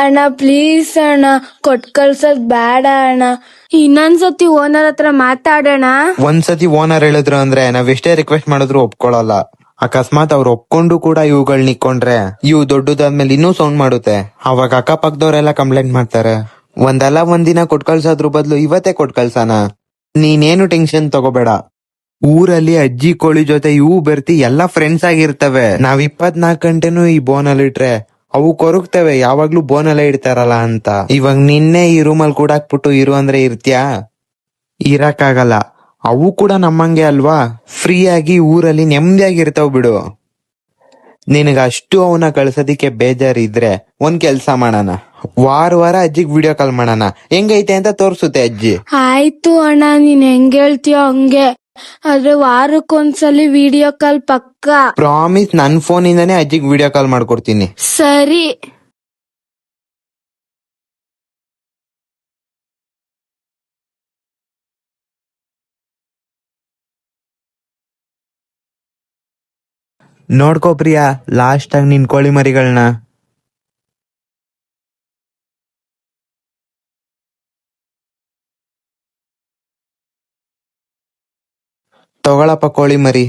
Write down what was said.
ಅಣ್ಣ ಪ್ಲೀಸ್ ಅಣ್ಣ, ಕೊಟ್ ಕಳ್ಸೋದ್ ಬೇಡ ಅಣ್ಣ. ಇನ್ನೊಂದ್ಸತಿ ಓನರ್ ಹತ್ರ ಮಾತಾಡೋಣ. ಒಂದ್ಸತಿ ಓನರ್ ಹೇಳಿದ್ರು ಅಂದ್ರೆ ನಾವ್ ಎಷ್ಟೇ ರಿಕ್ವೆಸ್ಟ್ ಮಾಡಿದ್ರು ಒಪ್ಕೊಳಲ್ಲ. ಅಕಸ್ಮಾತ್ ಅವ್ರು ಒಪ್ಕೊಂಡು ಕೂಡ ಇವುಗಳ್ ನಿಕ್ಕೊಂಡ್ರೆ ಇವು ದೊಡ್ಡದಾದ್ಮೇಲೆ ಇನ್ನೂ ಸೌಂಡ್ ಮಾಡುತ್ತೆ. ಅವಾಗ ಅಕ್ಕಪಕ್ಕದವ್ರೆಲ್ಲ ಕಂಪ್ಲೇಂಟ್ ಮಾಡ್ತಾರೆ. ಒಂದಲ್ಲ ಒಂದಿನ ಕೊಟ್ ಕಳ್ಸೋದ್ರ ಬದಲು ಇವತ್ತೇ ಕೊಟ್ ಕಳ್ಸಣ. ನೀನೇನು ಟೆನ್ಷನ್ ತಗೋಬೇಡ. ಊರಲ್ಲಿ ಅಜ್ಜಿ ಕೋಳಿ ಜೊತೆ ಇವು ಬೆರ್ತಿ ಎಲ್ಲಾ ಫ್ರೆಂಡ್ಸ್ ಆಗಿರ್ತವೆ. ನಾವ್ 24 ಗಂಟೆನೂ ಈ ಬೋನಲ್ಲಿ ಇಟ್ರೆ ಅವು ಕೊರಗ್ತವೆ, ಯಾವಾಗ್ಲೂ ಬೋನಲ್ಲೇ ಇಡ್ತಾರಲ್ಲ ಅಂತ. ಇವಾಗ ನಿನ್ನೆ ಈ ರೂಮಲ್ಲಿ ಕೂಡಾಕ್ಬಿಟ್ಟು ಇರು ಅಂದ್ರೆ ಇರ್ತ್ಯಾ? ಇರಕ್ಕಾಗಲ್ಲ. ಅವು ಕೂಡ ನಮ್ಮಂಗೆ ಅಲ್ವಾ, ಫ್ರೀ ಆಗಿ ಊರಲ್ಲಿ ನೆಮ್ಮದಿಯಾಗಿರ್ತಾವ್ ಬಿಡು. ನಿನಗ ಅಷ್ಟು ಅವನ್ನ ಕಳ್ಸೋದಿಕ್ಕೆ ಬೇಜಾರಿದ್ರೆ ಒಂದ್ ಕೆಲ್ಸ ಮಾಡೋಣ, ವಾರ ಅಜ್ಜಿಗ್ ವಿಡಿಯೋ ಕಾಲ್ ಮಾಡೋಣ. ಹೆಂಗೈತೆ ಅಂತ ತೋರ್ಸುತ್ತೆ ಅಜ್ಜಿ. ಆಯ್ತು ಅಣ್ಣ, ನೀನ್ ಹೆಂಗ್ ಹೇಳ್ತೀಯೋ ಹಂಗೆ. ಆದ್ರೆ ವಾರಕ್ಕೊಂದ್ಸಲಿ ವಿಡಿಯೋ ಕಾಲ್ ಪಕ್ಕ. ಪ್ರಾಮಿಸ್, ನನ್ ಫೋನ್ ಇಂದಾನೇ ಅಜ್ಜಿಗ್ ವಿಡಿಯೋ ಕಾಲ್ ಮಾಡ್ಕೊಡ್ತೀನಿ. ಸರಿ. ನೋಡ್ಕೋ ಪ್ರಿಯಾ, ಲಾಸ್ಟ್ ಆಗಿ ನಿನ್ ಕೋಳಿ ಮರಿಗಳನ್ನ. ತಗೊಳಪ್ಪ ಕೋಳಿ ಮರಿ.